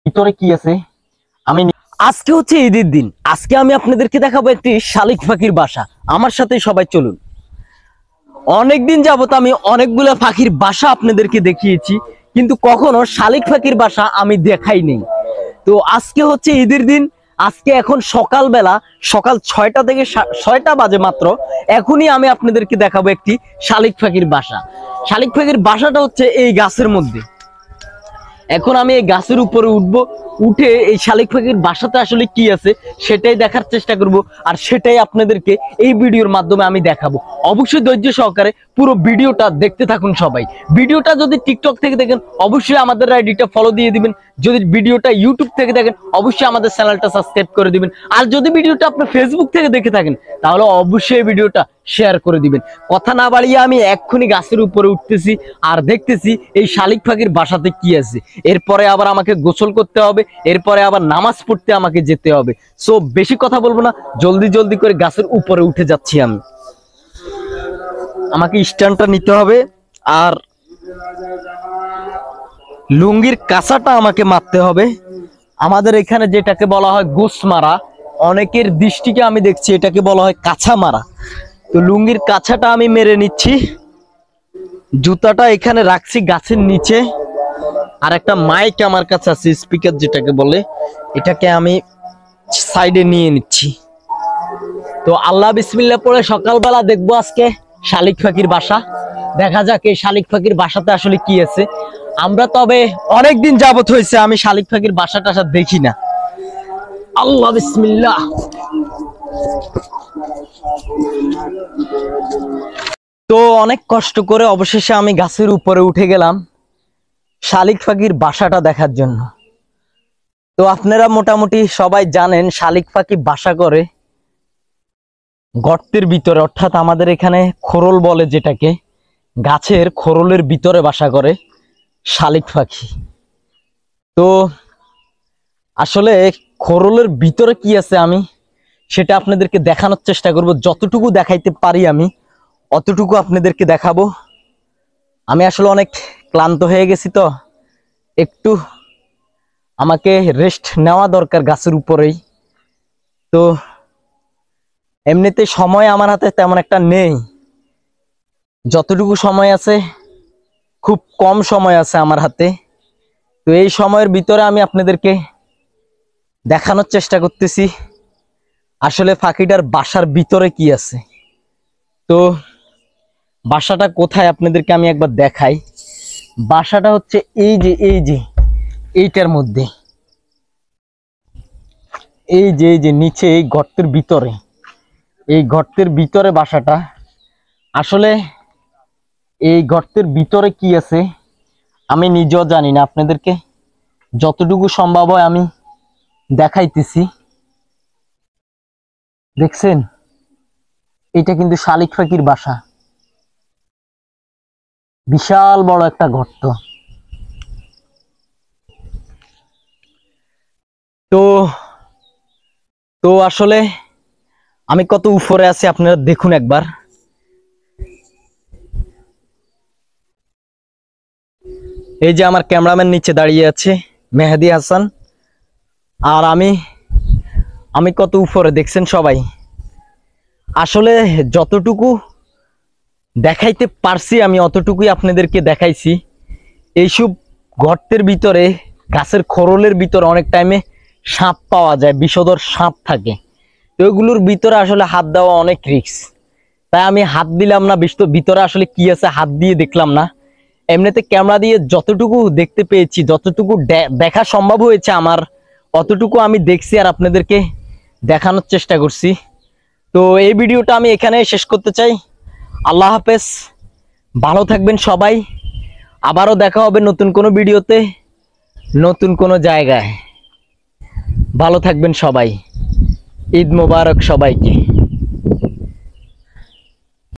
ভিতরে কি আছে আমি আজকে হচ্ছে ঈদের দিন। আজকে আমি আপনাদেরকে দেখাবো একটি শালিক পাখির বাসা। আমার সাথে সবাই চলুন। অনেকদিন যাবত আমি অনেকগুলো পাখির বাসা আপনাদেরকে দেখিয়েছি, কিন্তু কখনো শালিক পাখির বাসা আমি দেখাই নেই। তো আজকে হচ্ছে ঈদের দিন। আজকে এখন সকালবেলা, সকাল 6টা থেকে 6টা বাজে মাত্র। এখনই আমি আপনাদেরকে দেখাবো একটি শালিক পাখির বাসা। শালিক পাখির বাসাটা হচ্ছে এই গাছের মধ্যে। এখন আমি এই গাছের উপরে উঠবো, উঠে এই শালিক পাখির বাসাতে আসলে কি আছে সেটাই দেখার চেষ্টা করব, আর সেটাই আপনাদেরকে এই ভিডিওর মাধ্যমে আমি দেখাবো। অবশ্যই ধৈর্য সহকারে পুরো ভিডিওটা দেখতে থাকুন সবাই। ভিডিওটা যদি টিকটক থেকে দেখেন অবশ্যই আমাদের আইডিটা ফলো দিয়ে দিবেন। যদি ভিডিওটা ইউটিউব থেকে দেখেন অবশ্যই আমাদের চ্যানেলটা সাবস্ক্রাইব করে দিবেন। আর যদি ভিডিওটা আপনি ফেসবুক থেকে দেখে থাকেন তাহলে অবশ্যই ভিডিওটা শেয়ার করে দিবেন। কথা না বাড়িয়ে আমি এক্ষুনি গাছের উপরে উঠতেছি আর দেখতেছি এই শালিক পাখির বাসাতে কি আছে। এরপরে আবার আমাকে গোসল করতে হবে, এরপরে আবার নামাজ পড়তে আমাকে যেতে হবে। সো বেশি কথা বলবো না, জলদি জলদি করে গাছের উপরে উঠে যাচ্ছি আমি। আমাকে স্ট্যান্ডটা নিতে হবে, আর লুঙ্গির কাঁচাটা আমাকে মারতে হবে। আমাদের এখানে যেটাকে বলা হয় গোস মারা, অনেকের দৃষ্টিকে আমি দেখছি এটাকে বলা হয় কাঁচা মারা। তো লুঙ্গির কাঁচাটা আমি মেরে নিচ্ছি। জুতাটা এখানে রাখছি গাছের নিচে, আর একটা মাইক আমার কাছে আছে, স্পিকার যেটাকে বলে, এটাকে আমি সাইডে নিয়ে নিচ্ছি। তো আল্লাহ বিসমিল্লাহ পড়ে সকালবেলা দেখবো আজকে শালিক পাখির বাসা। দেখা যাক এই শালিক পাখির বাসাতে আসলে কি আছে। আমরা তবে অনেকদিন যাবত হয়েছে আমি শালিক পাখির বাসা টাসা দেখি না। আল্লাহ বিসমিল্লাহ। তো অনেক কষ্ট করে অবশেষে আমি গাছের উপরে উঠে গেলাম শালিক পাখির বাসাটা দেখার জন্য। তো আপনারা মোটামুটি সবাই জানেন শালিক পাখি বাসা করে গর্তের ভিতরে, অর্থাৎ আমাদের এখানে খোরল বলে যেটাকে, গাছের খোরলের ভিতরে বাসা করে শালিক পাখি। তো আসলে খোরলের ভিতরে কি আছে আমি সেটা আপনাদেরকে দেখানোর চেষ্টা করব। যতটুকু দেখাইতে পারি আমি অতটুকু আপনাদেরকে দেখাবো। আমি আসলে অনেক ক্লান্ত হয়ে গেছি, তো একটু আমাকে রেস্ট নেওয়া দরকার গাছের উপরেই। তো এমনিতে সময় আমার হাতে তেমন একটা নেই, যতটুকু সময় আছে খুব কম সময় আছে আমার হাতে। তো এই সময়ের ভিতরে আমি আপনাদেরকে দেখানোর চেষ্টা করতেছি আসলে পাখিটার বাসার ভিতরে কি আছে। তো বাসাটা কোথায় আপনাদেরকে আমি একবার দেখাই। বাসাটা হচ্ছে এই যে এইটার মধ্যে, এই যে নিচে এই গর্তের ভিতরে, এই গর্তের ভিতরে বাসাটা। আসলে এই গর্তের ভিতরে কি আছে আমি নিজেও জানি না, আপনাদেরকে যতটুকু সম্ভব হয় আমি দেখাইতেছি। দেখছেন, এটা কিন্তু শালিক পাখির বাসা, বিশাল বড় একটা গর্ত। তো তো আসলে আমি কত উপরে আছি আপনারা দেখুন একবার। এই যে আমার ক্যামেরাম্যান নিচে দাঁড়িয়ে আছে মেহেদি হাসান, আর আমি কত উপরে দেখছেন সবাই। আসলে যতটুকু দেখাইতে পারছি আমি অতটুকুই আপনাদেরকে দেখাইছি। এইসব গর্তের ভিতরে, গাছের খোরলের ভিতরে অনেক টাইমে সাপ পাওয়া যায়, বিষধর সাপ থাকে। তো ওইগুলোর ভিতরে আসলে হাত দেওয়া অনেক রিস্ক, তাই আমি হাত দিলাম না। ভিতরে আসলে কি আছে হাত দিয়ে দেখলাম না। এমনিতে ক্যামেরা দিয়ে যতটুকু দেখতে পেয়েছি, যতটুকু দেখা সম্ভব হয়েছে আমার, অতটুকু আমি দেখছি আর আপনাদেরকে দেখানোর চেষ্টা করছি। তো এই ভিডিওটা আমি এখানে শেষ করতে চাই। আল্লাহ হাফেজ, ভালো থাকবেন সবাই। আবারও দেখা হবে নতুন কোনো ভিডিওতে, নতুন কোনো জায়গায়। ভালো থাকবেন সবাই। ঈদ মোবারক সবাইকে।